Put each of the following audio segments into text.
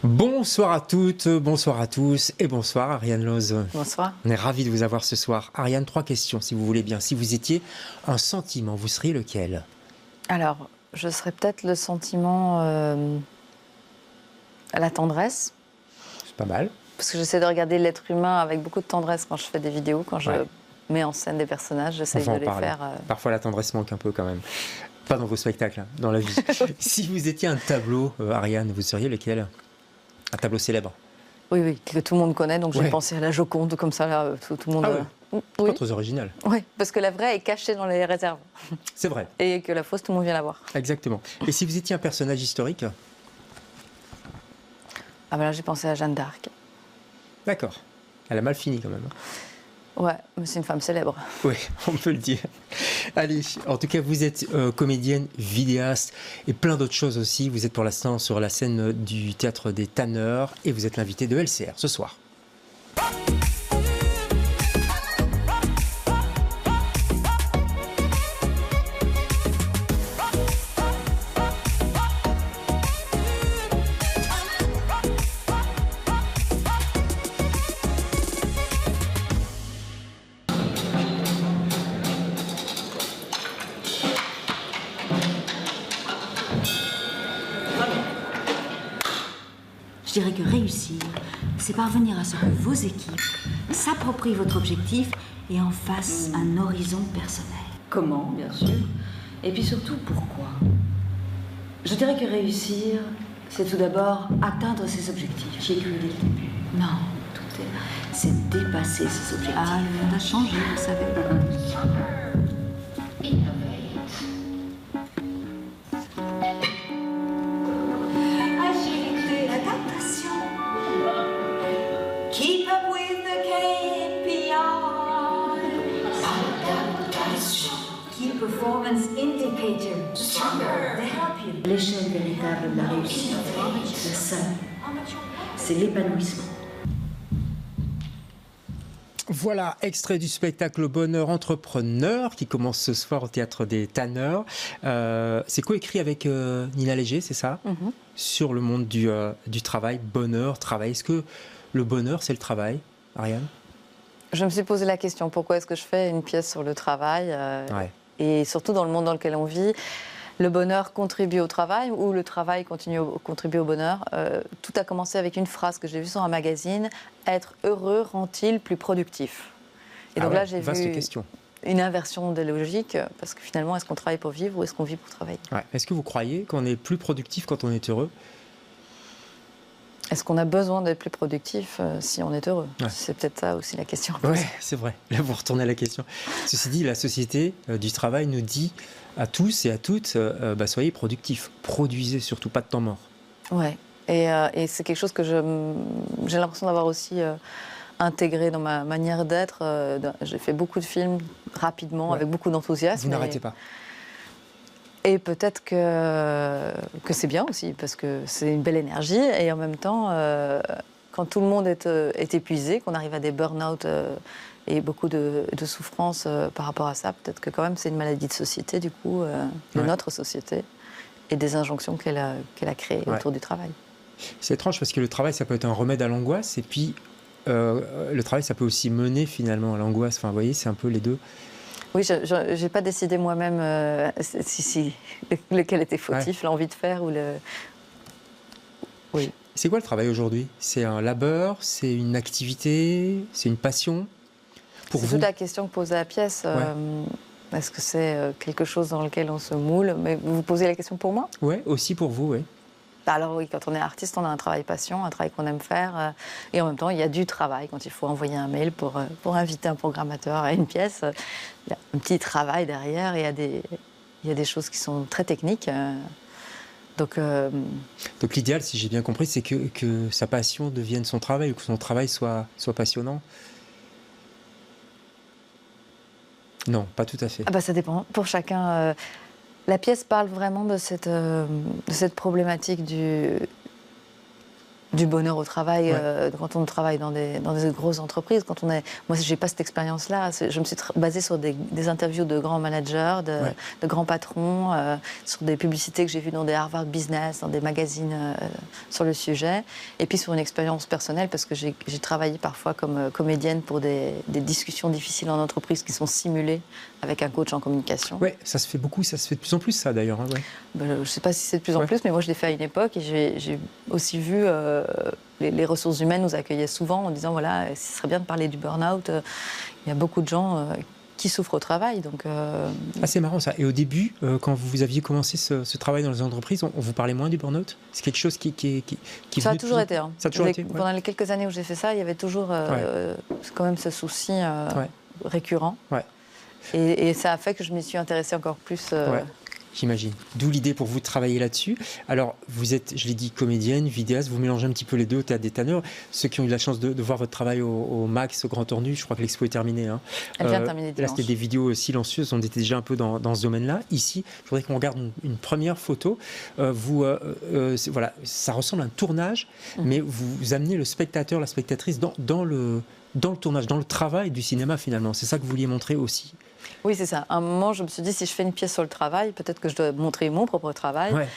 Bonsoir à toutes, bonsoir à tous et bonsoir Ariane Loz. Bonsoir. On est ravis de vous avoir ce soir. Ariane, 3 questions si vous voulez bien. Si vous étiez un sentiment, vous seriez lequel? Alors, je serais peut-être le sentiment, la tendresse, C'est pas mal. parce que j'essaie de regarder l'être humain avec beaucoup de tendresse quand je fais des vidéos, quand je mets en scène des personnages, j'essaie On va de en les parler. faire... Parfois la tendresse manque un peu quand même. Pas dans vos spectacles, hein, dans la vie. Si vous étiez un tableau, Ariane, vous seriez lequel? Un tableau célèbre? Oui, oui, que tout le monde connaît, donc Ouais. j'ai pensé à la Joconde, comme ça, là, tout le monde... Ah ouais. Oui. Pas très original. Oui, parce que la vraie est cachée dans les réserves, C'est vrai, et que la fausse, tout le monde vient la voir. exactement. Et si vous étiez un personnage historique? Ah ben là, j'ai pensé à Jeanne d'Arc. D'accord. Elle a mal fini quand même. Ouais, mais c'est une femme célèbre. Oui, on peut le dire. Allez, en tout cas, vous êtes comédienne, vidéaste et plein d'autres choses aussi. Vous êtes pour l'instant sur la scène du Théâtre des Tanneurs et vous êtes l'invité de LCR ce soir. Je dirais que réussir, c'est parvenir à ce que vos équipes s'approprient votre objectif et en fassent un horizon personnel. Comment, bien sûr. Et puis surtout, pourquoi? Je dirais que réussir, c'est tout d'abord atteindre ses objectifs. J'ai cru dès le début. Non, Tout est... C'est dépasser ses objectifs. ah, le monde a changé, vous savez. Agilité, adaptation. Keep up with the KPI. Adaptation. Key performance indicators. Stronger. They help you. L'échelle véritable de la réussite, c'est ça. C'est l'épanouissement. Voilà, extrait du spectacle Bonheur Entrepreneur qui commence ce soir au Théâtre des Tanneurs. C'est coécrit avec Nina Léger, c'est ça? Sur le monde du travail, bonheur, travail. Est-ce que le bonheur, c'est le travail, Ariane? Je me suis posé la question, pourquoi est-ce que je fais une pièce sur le travail Ouais. Et surtout dans le monde dans lequel on vit, le bonheur contribue au travail ou le travail contribue au bonheur. Tout a commencé avec une phrase que j'ai vue sur un magazine: être heureux rend-il plus productif? Et donc là, j'ai vaste vu question. une inversion de logique, parce que finalement, est-ce qu'on travaille pour vivre ou est-ce qu'on vit pour travailler? Ouais. Est-ce que vous croyez qu'on est plus productif quand on est heureux? Est-ce qu'on a besoin d'être plus productif si on est heureux? Ouais. C'est peut-être ça aussi la question. Oui, c'est vrai. Là, vous retournez à la question. Ceci dit, la société du travail nous dit à tous et à toutes, soyez productifs. Produisez surtout, pas de temps mort. Ouais. Et c'est quelque chose que j'ai l'impression d'avoir aussi intégré dans ma manière d'être. J'ai fait beaucoup de films rapidement, avec beaucoup d'enthousiasme. Vous n'arrêtez pas. Et peut-être que c'est bien aussi, parce que c'est une belle énergie. Et en même temps, quand tout le monde est épuisé, qu'on arrive à des burn-out et beaucoup de souffrance par rapport à ça, peut-être que quand même c'est une maladie de société, du coup, de notre société, et des injonctions qu'elle a créées autour du travail. C'est étrange parce que le travail, ça peut être un remède à l'angoisse, et puis le travail, ça peut aussi mener finalement à l'angoisse. Enfin, vous voyez, c'est un peu les deux. Oui, je n'ai pas décidé moi-même lequel était fautif, l'envie de faire ou le... Oui. C'est quoi le travail aujourd'hui? C'est un labeur? C'est une activité? C'est une passion? Pour C'est vous? toute la question que posait la pièce. Est-ce que c'est quelque chose dans lequel on se moule? Mais vous posez la question pour moi? Oui, aussi pour vous, oui. Alors oui, quand on est artiste, on a un travail passion, un travail qu'on aime faire. Et en même temps, il y a du travail. Quand il faut envoyer un mail pour inviter un programmateur à une pièce, il y a un petit travail derrière. Et il y a des choses qui sont très techniques. Donc l'idéal, si j'ai bien compris, c'est que sa passion devienne son travail, ou que son travail soit passionnant. Non, pas tout à fait. Ça dépend. Pour chacun... La pièce parle vraiment de cette problématique du bonheur au travail Ouais. quand on travaille dans des grosses entreprises. Moi, j'ai pas cette expérience-là. Je me suis basée sur des interviews de grands managers, de grands patrons, sur des publicités que j'ai vues dans des Harvard Business, dans des magazines sur le sujet, et puis sur une expérience personnelle parce que j'ai travaillé parfois comme comédienne pour des discussions difficiles en entreprise qui sont simulées avec un coach en communication. Ouais, ça se fait beaucoup, ça se fait de plus en plus ça d'ailleurs. Hein, ouais. Ben, je ne sais pas si c'est de plus en plus, mais moi je l'ai fait à une époque et j'ai aussi vu les ressources humaines nous accueillaient souvent en disant voilà, ce serait bien de parler du burn-out. Il y a beaucoup de gens qui souffrent au travail. Donc, Ah, c'est marrant ça. Et au début, quand vous aviez commencé ce travail dans les entreprises, on vous parlait moins du burn-out? C'est quelque chose qui ça a toujours été. Hein. Ça a toujours été. Pendant les quelques années où j'ai fait ça, il y avait toujours quand même ce souci récurrent. Ouais. Et ça a fait que je m'y suis intéressée encore plus. Ouais. J'imagine. D'où l'idée pour vous de travailler là-dessus. Alors, vous êtes, je l'ai dit, comédienne, vidéaste, vous mélangez un petit peu les deux au Théâtre des Tanneurs. Ceux qui ont eu la chance de voir votre travail au Max, au Grand Ornu, je crois que l'expo est terminée. Hein. Elle vient de terminer dimanche. Là, c'était des vidéos silencieuses, on était déjà un peu dans ce domaine-là. Ici, je voudrais qu'on regarde une première photo. Voilà, ça ressemble à un tournage, mais vous amenez le spectateur, la spectatrice dans le tournage, dans le travail du cinéma finalement. C'est ça que vous vouliez montrer aussi. Oui, c'est ça. À un moment, je me suis dit, si je fais une pièce sur le travail, peut-être que je dois montrer mon propre travail. Ouais.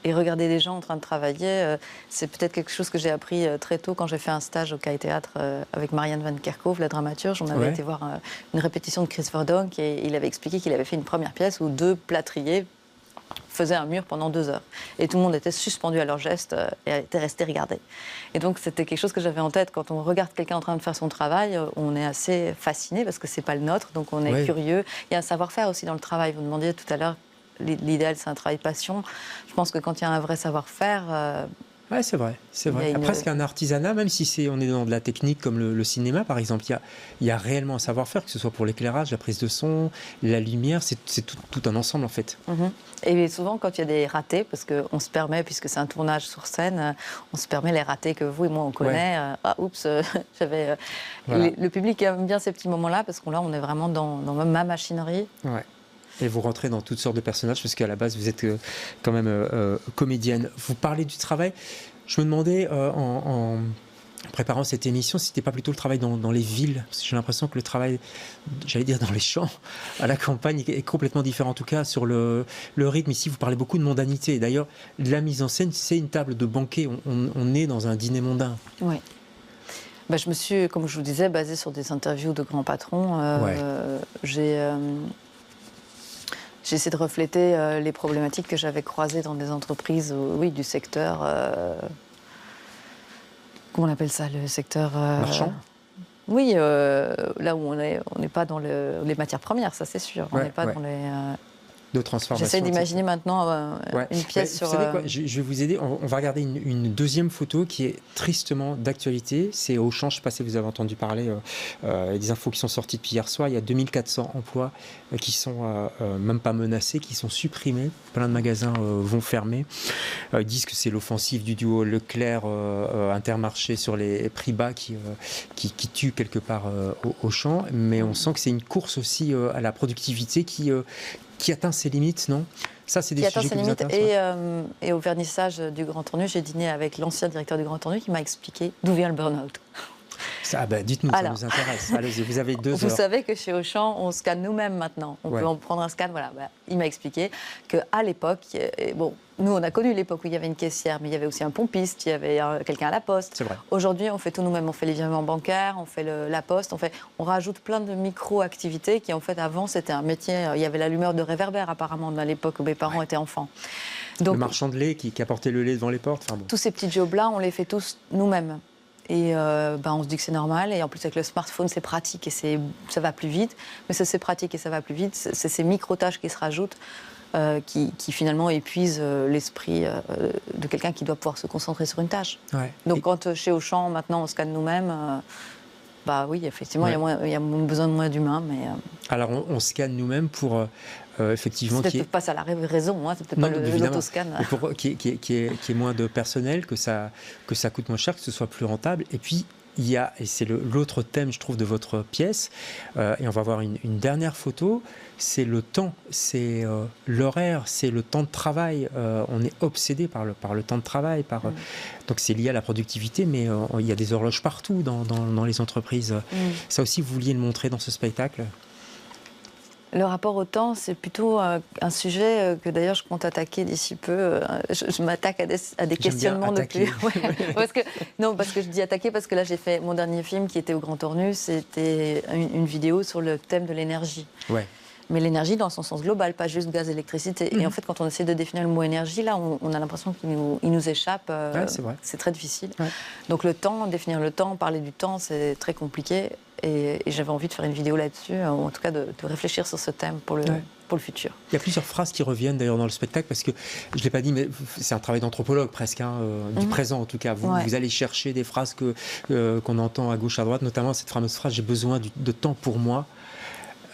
Et regarder les gens en train de travailler, c'est peut-être quelque chose que j'ai appris très tôt quand j'ai fait un stage au CAI Théâtre avec Marianne Van Kerkhove, la dramaturge. On avait été voir une répétition de Chris Verdonk et il avait expliqué qu'il avait fait une première pièce où 2 plâtriers faisaient un mur pendant 2 heures. Et tout le monde était suspendu à leurs gestes et était resté regarder. Et donc, c'était quelque chose que j'avais en tête. Quand on regarde quelqu'un en train de faire son travail, on est assez fasciné parce que c'est pas le nôtre, donc on est curieux. Il y a un savoir-faire aussi dans le travail. Vous demandiez tout à l'heure, l'idéal, c'est un travail passion. Je pense que quand il y a un vrai savoir-faire... Oui, c'est vrai. Il y a presque un artisanat, même si on est dans de la technique comme le cinéma, par exemple. Il y a réellement un savoir-faire, que ce soit pour l'éclairage, la prise de son, la lumière. C'est tout un ensemble, en fait. Et souvent, quand il y a des ratés, parce qu'on se permet, puisque c'est un tournage sur scène, on se permet les ratés que vous et moi, on connaît. J'avais... Voilà. Le public aime bien ces petits moments-là, parce que là, on est vraiment dans ma machinerie. Ouais. Et vous rentrez dans toutes sortes de personnages, parce qu'à la base, vous êtes quand même comédienne. Vous parlez du travail. Je me demandais, en préparant cette émission, si ce n'était pas plutôt le travail dans les villes. Parce que j'ai l'impression que le travail, j'allais dire dans les champs, à la campagne, est complètement différent. En tout cas, sur le rythme, ici, vous parlez beaucoup de mondanité. D'ailleurs, la mise en scène, c'est une table de banquet. On est dans un dîner mondain. Oui. Bah, je me suis, comme je vous disais, basée sur des interviews de grands patrons. J'ai essayé de refléter les problématiques que j'avais croisées dans des entreprises du secteur... comment on appelle ça, le secteur... marchand. Oui, là où on n'est pas dans les matières premières, ça c'est sûr. On n'est pas dans les... de transformation. J'essaie d'imaginer maintenant une pièce sur... Vous savez quoi, je vais vous aider. On va regarder une deuxième photo qui est tristement d'actualité. C'est Auchan, je ne sais pas si vous avez entendu parler, des infos qui sont sorties depuis hier soir. Il y a 2400 emplois qui sont même pas menacés, qui sont supprimés. Plein de magasins vont fermer. Ils disent que c'est l'offensive du duo Leclerc-Intermarché sur les prix bas qui tue quelque part Auchan. Mais on sent que c'est une course aussi à la productivité qui atteint ses limites, non? Ça, c'est des sujets qui vous intéressent. Et au vernissage du Grand Ornu, j'ai dîné avec l'ancien directeur du Grand Ornu qui m'a expliqué d'où vient le burn-out. Dites-nous, ça nous intéresse. Allez-y, vous avez 2 heures. Vous savez que chez Auchan, on scanne nous-mêmes maintenant. On peut en prendre un scan. Voilà. Il m'a expliqué qu'à l'époque, nous, on a connu l'époque où il y avait une caissière, mais il y avait aussi un pompiste, il y avait quelqu'un à la poste. C'est vrai. Aujourd'hui, on fait tout nous-mêmes. On fait les virements bancaires, on fait la poste, on rajoute plein de micro-activités qui, en fait, avant, c'était un métier. Il y avait l'allumeur de réverbère, apparemment, à l'époque où mes parents étaient enfants. Donc, le marchand de lait qui apportait le lait devant les portes. Tous ces petits jobs-là, on les fait tous nous-mêmes. Et on se dit que c'est normal. Et en plus, avec le smartphone, c'est pratique et ça va plus vite. Mais c'est pratique et ça va plus vite. C'est ces micro-tâches qui se rajoutent qui finalement épuisent l'esprit de quelqu'un qui doit pouvoir se concentrer sur une tâche. Ouais. Donc quand chez Auchan, maintenant, on scanne nous-mêmes, oui, effectivement, il y a besoin de moins d'humains. Mais, Alors, on scanne nous-mêmes pour... effectivement, c'est peut-être pas ça la raison, c'est peut-être pas l'autoscan. Pour qu'il y ait moins de personnel, que ça coûte moins cher, que ce soit plus rentable. Et puis, et c'est l'autre thème, je trouve, de votre pièce, et on va voir une dernière photo, c'est le temps, c'est l'horaire, c'est le temps de travail. On est obsédé par le temps de travail. Donc c'est lié à la productivité, mais il y a des horloges partout dans les entreprises. Ça aussi, vous vouliez le montrer dans ce spectacle? Le rapport au temps, c'est plutôt un sujet que d'ailleurs je compte attaquer d'ici peu. Je m'attaque à des questionnements de plus. Ouais, parce que je dis attaquer parce que là j'ai fait mon dernier film qui était au Grand Ornu, c'était une vidéo sur le thème de l'énergie. Ouais. Mais l'énergie dans son sens global, pas juste gaz, électricité. Et en fait, quand on essaie de définir le mot énergie, là, on a l'impression qu'il nous échappe. C'est vrai. C'est très difficile. Ouais. Donc le temps, définir le temps, parler du temps, c'est très compliqué. Et j'avais envie de faire une vidéo là-dessus, ou en tout cas de réfléchir sur ce thème pour le futur. Il y a plusieurs phrases qui reviennent d'ailleurs dans le spectacle, parce que je ne l'ai pas dit, mais c'est un travail d'anthropologue presque, du présent en tout cas. Vous allez chercher des phrases qu'on entend à gauche, à droite, notamment cette fameuse phrase « j'ai besoin de temps pour moi ».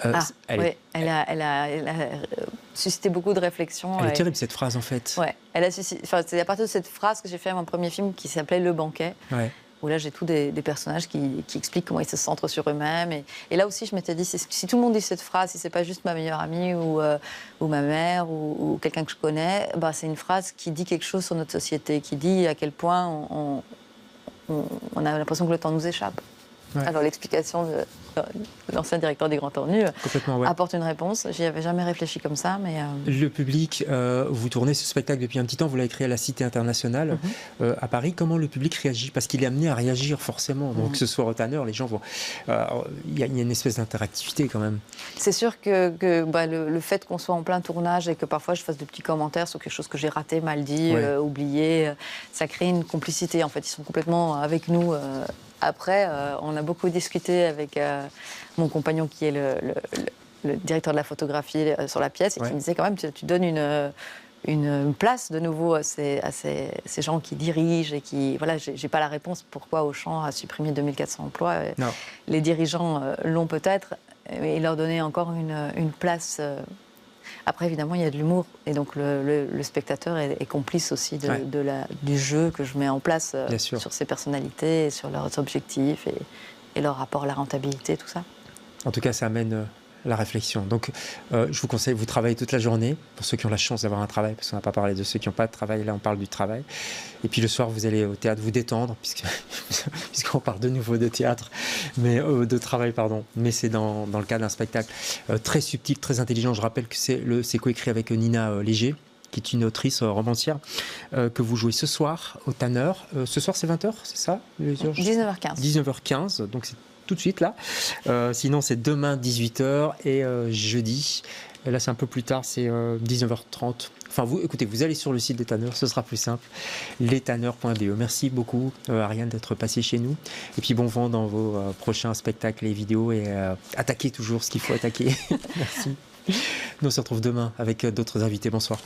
Elle a suscité beaucoup de réflexions. Elle est terrible cette phrase en fait. Ouais, c'est à partir de cette phrase que j'ai fait mon premier film qui s'appelait Le Banquet. Ouais. Où là j'ai tous des personnages qui expliquent comment ils se centrent sur eux-mêmes. Et là aussi je m'étais dit, si tout le monde dit cette phrase, si c'est pas juste ma meilleure amie ou ma mère ou quelqu'un que je connais, c'est une phrase qui dit quelque chose sur notre société, qui dit à quel point on a l'impression que le temps nous échappe. Ouais. Alors l'explication de l'ancien directeur des Grands Ornus apporte une réponse. J'y avais jamais réfléchi comme ça, mais... Le public, vous tournez ce spectacle depuis un petit temps, vous l'avez créé à la Cité internationale à Paris. Comment le public réagit? Parce qu'il est amené à réagir forcément. Donc que ce soit au Tanner, les gens vont... Il y a une espèce d'interactivité quand même. C'est sûr que le fait qu'on soit en plein tournage et que parfois je fasse de petits commentaires sur quelque chose que j'ai raté, mal dit, oublié, ça crée une complicité. En fait, ils sont complètement avec nous. Après, on a beaucoup discuté avec mon compagnon qui est le directeur de la photographie sur la pièce et qui me disait quand même, tu donnes une place de nouveau à ces gens qui dirigent et qui... Voilà, j'ai pas la réponse pourquoi Auchan a supprimé 2400 emplois. Les dirigeants l'ont peut-être, mais leur donner encore une place... Après, évidemment, il y a de l'humour. Et donc, le spectateur est complice aussi du jeu que je mets en place sur ses personnalités, sur leurs objectifs et leur rapport à la rentabilité, tout ça. En tout cas, ça amène la réflexion. Donc, je vous conseille, vous travaillez toute la journée, pour ceux qui ont la chance d'avoir un travail, parce qu'on n'a pas parlé de ceux qui n'ont pas de travail, là on parle du travail. Et puis le soir, vous allez au théâtre vous détendre, puisqu'on parle de nouveau de théâtre, mais de travail, pardon. Mais c'est dans le cadre d'un spectacle très subtil, très intelligent. Je rappelle que c'est coécrit avec Nina Léger, qui est une autrice romancière, que vous jouez ce soir au Tanner. Ce soir, c'est 20h, c'est ça? 19h15. 19h15, donc c'est tout de suite là. Sinon, c'est demain 18h et jeudi. Et là, c'est un peu plus tard, c'est 19h30. Enfin, écoutez, vous allez sur le site des Tanneurs, ce sera plus simple. lestanneurs.be. Merci beaucoup, Ariane, d'être passée chez nous. Et puis, bon vent dans vos prochains spectacles et vidéos. Et attaquez toujours ce qu'il faut attaquer. Merci. Nous on se retrouve demain avec d'autres invités. Bonsoir.